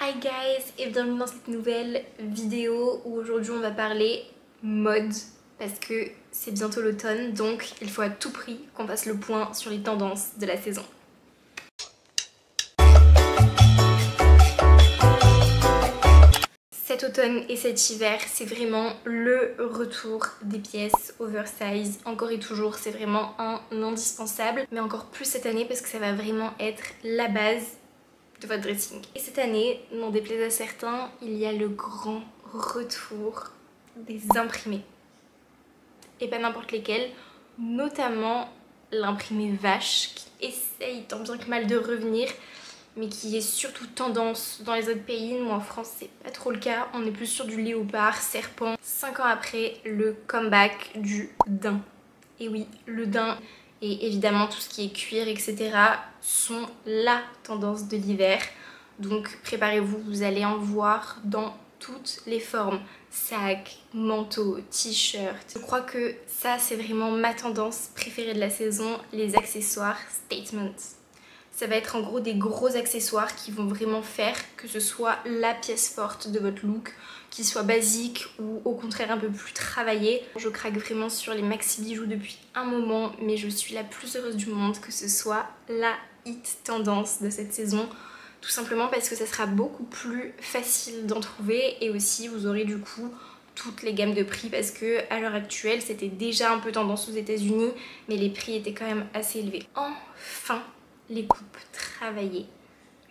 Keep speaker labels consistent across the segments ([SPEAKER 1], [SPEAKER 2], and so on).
[SPEAKER 1] Hi guys et bienvenue dans cette nouvelle vidéo où aujourd'hui on va parler mode parce que c'est bientôt l'automne, donc il faut à tout prix qu'on fasse le point sur les tendances de la saison. Cet automne et cet hiver, c'est vraiment le retour des pièces oversize. Encore et toujours, c'est vraiment un indispensable, mais encore plus cette année parce que ça va vraiment être la base de votre dressing. Et cette année, n'en déplaise à certains, il y a le grand retour des imprimés. Et pas n'importe lesquels, notamment l'imprimé vache qui essaye tant bien que mal de revenir, mais qui est surtout tendance dans les autres pays. Nous en France c'est pas trop le cas, on est plus sur du léopard, serpent. 5 ans après le comeback du daim. Et oui, le daim et évidemment tout ce qui est cuir etc. sont la tendance de l'hiver. Donc préparez-vous, vous allez en voir dans toutes les formes. Sac, manteau, t-shirt. Je crois que ça c'est vraiment ma tendance préférée de la saison, les accessoires statement. Ça va être en gros des gros accessoires qui vont vraiment faire que ce soit la pièce forte de votre look, qu'il soit basique ou au contraire un peu plus travaillé. Je craque vraiment sur les maxi bijoux depuis un moment, mais je suis la plus heureuse du monde que ce soit la hit tendance de cette saison. Tout simplement parce que ça sera beaucoup plus facile d'en trouver et aussi vous aurez du coup toutes les gammes de prix parce que à l'heure actuelle c'était déjà un peu tendance aux États-Unis mais les prix étaient quand même assez élevés. Enfin, les coupes travaillées.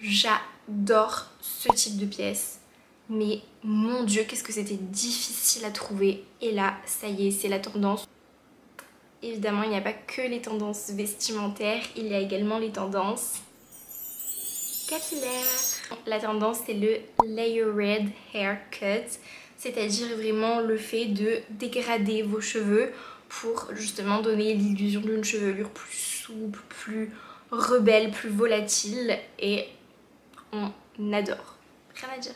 [SPEAKER 1] J'adore ce type de pièce. Mais mon dieu, qu'est-ce que c'était difficile à trouver. Et là, ça y est, c'est la tendance. Évidemment, il n'y a pas que les tendances vestimentaires, il y a également les tendances capillaires. La tendance, c'est le layered haircut, c'est-à-dire vraiment le fait de dégrader vos cheveux pour justement donner l'illusion d'une chevelure plus souple, plus rebelle, plus volatile et on adore. Rien à dire,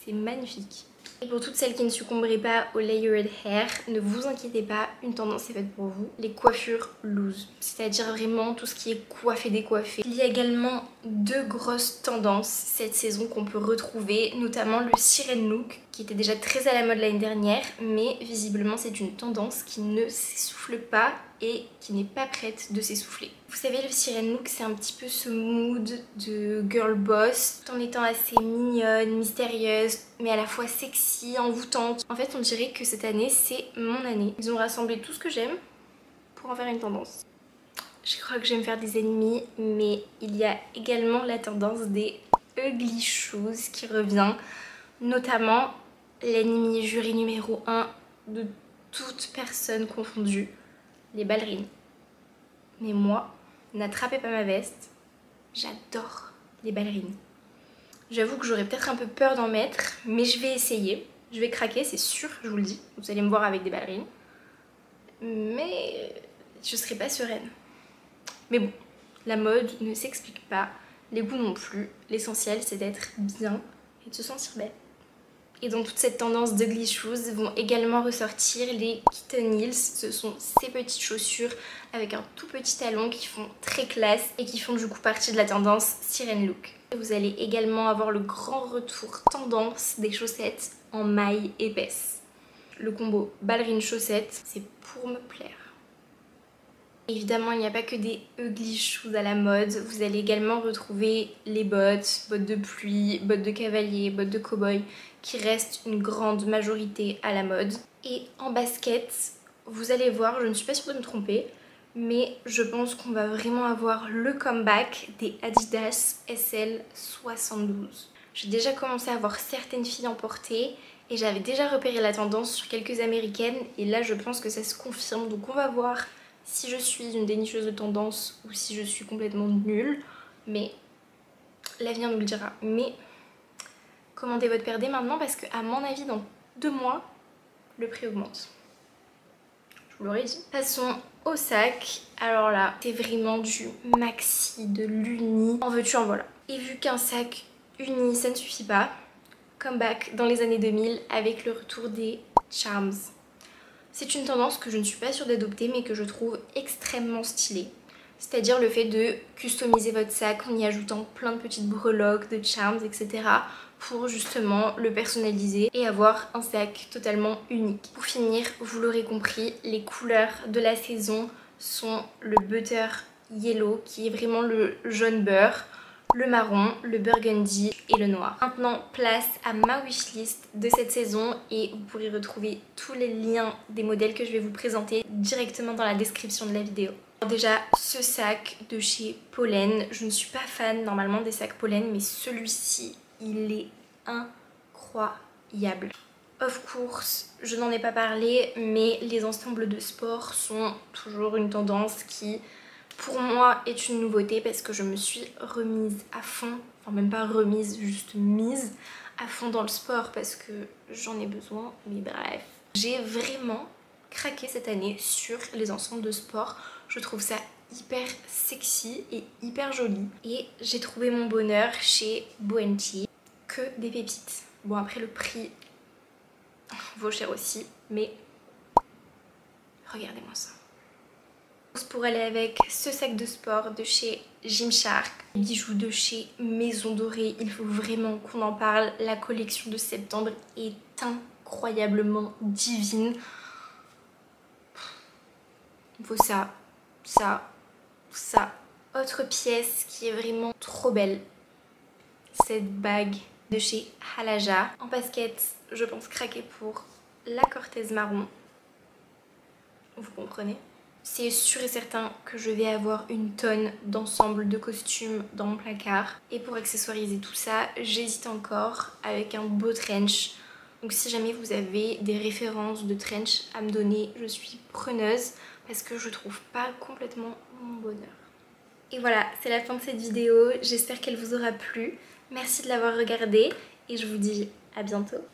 [SPEAKER 1] c'est magnifique. Et pour toutes celles qui ne succomberaient pas au layered hair, ne vous inquiétez pas, une tendance est faite pour vous. Les coiffures loose, c'est-à-dire vraiment tout ce qui est coiffé décoiffé. Il y a également deux grosses tendances cette saison qu'on peut retrouver, notamment le sirène look qui était déjà très à la mode l'année dernière, mais visiblement c'est une tendance qui ne s'essouffle pas et qui n'est pas prête de s'essouffler. Vous savez, le sirène look, c'est un petit peu ce mood de girl boss, tout en étant assez mignonne, mystérieuse, mais à la fois sexy, envoûtante. En fait, on dirait que cette année, c'est mon année. Ils ont rassemblé tout ce que j'aime pour en faire une tendance. Je crois que je vais me faire des ennemis, mais il y a également la tendance des ugly shoes qui revient, notamment l'ennemi jury numéro 1 de toute personne confondue, les ballerines. Mais moi, n'attrapez pas ma veste, j'adore les ballerines. J'avoue que j'aurais peut-être un peu peur d'en mettre, mais je vais essayer. Je vais craquer, c'est sûr, je vous le dis. Vous allez me voir avec des ballerines. Mais je serai pas sereine. Mais bon, la mode ne s'explique pas, les goûts non plus. L'essentiel, c'est d'être bien et de se sentir belle. Et dans toute cette tendance d'ugly shoes vont également ressortir les kitten heels. Ce sont ces petites chaussures avec un tout petit talon qui font très classe et qui font du coup partie de la tendance sirène look. Vous allez également avoir le grand retour tendance des chaussettes en maille épaisse. Le combo ballerine chaussette, c'est pour me plaire. Évidemment, il n'y a pas que des ugly shoes à la mode. Vous allez également retrouver les bottes, bottes de pluie, bottes de cavalier, bottes de cow-boy, qui restent une grande majorité à la mode. Et en basket, vous allez voir, je ne suis pas sûre de me tromper, mais je pense qu'on va vraiment avoir le comeback des Adidas SL72. J'ai déjà commencé à voir certaines filles en porter et j'avais déjà repéré la tendance sur quelques américaines et là je pense que ça se confirme. Donc on va voir si je suis une dénicheuse de tendance ou si je suis complètement nulle, mais l'avenir nous le dira. Mais commandez votre paire dès maintenant parce que à mon avis dans 2 mois le prix augmente. Je vous l'aurais dit. Passons au sac. Alors là c'est vraiment du maxi, de l'uni, en veux-tu en voilà. Et vu qu'un sac uni ça ne suffit pas, comeback dans les années 2000 avec le retour des charms. C'est une tendance que je ne suis pas sûre d'adopter mais que je trouve extrêmement stylée. C'est-à-dire le fait de customiser votre sac en y ajoutant plein de petites breloques, de charms, etc. pour justement le personnaliser et avoir un sac totalement unique. Pour finir, vous l'aurez compris, les couleurs de la saison sont le butter yellow qui est vraiment le jaune beurre, le marron, le burgundy et le noir. Maintenant, place à ma wishlist de cette saison et vous pourrez retrouver tous les liens des modèles que je vais vous présenter directement dans la description de la vidéo. Alors déjà, ce sac de chez Pollen, je ne suis pas fan normalement des sacs Pollen, mais celui-ci, il est incroyable. Of course, je n'en ai pas parlé, mais les ensembles de sport sont toujours une tendance qui, pour moi, est une nouveauté parce que je me suis remise à fond, enfin même pas remise, juste mise à fond dans le sport parce que j'en ai besoin, mais bref. J'ai vraiment craqué cette année sur les ensembles de sport. Je trouve ça hyper sexy et hyper joli. Et j'ai trouvé mon bonheur chez Boenchi. Que des pépites. Bon, après le prix vaut cher aussi, mais regardez-moi ça. Pour aller avec ce sac de sport de chez Gymshark, bijoux de chez Maison Dorée, il faut vraiment qu'on en parle. La collection de septembre est incroyablement divine. Il faut ça, ça, ça. Autre pièce qui est vraiment trop belle, cette bague de chez Halaja. En basket, je pense craquer pour la Cortez marron. Vous comprenez? C'est sûr et certain que je vais avoir une tonne d'ensembles de costumes dans mon placard. Et pour accessoiriser tout ça, j'hésite encore avec un beau trench. Donc si jamais vous avez des références de trench à me donner, je suis preneuse parce que je trouve pas complètement mon bonheur. Et voilà, c'est la fin de cette vidéo. J'espère qu'elle vous aura plu. Merci de l'avoir regardée et je vous dis à bientôt.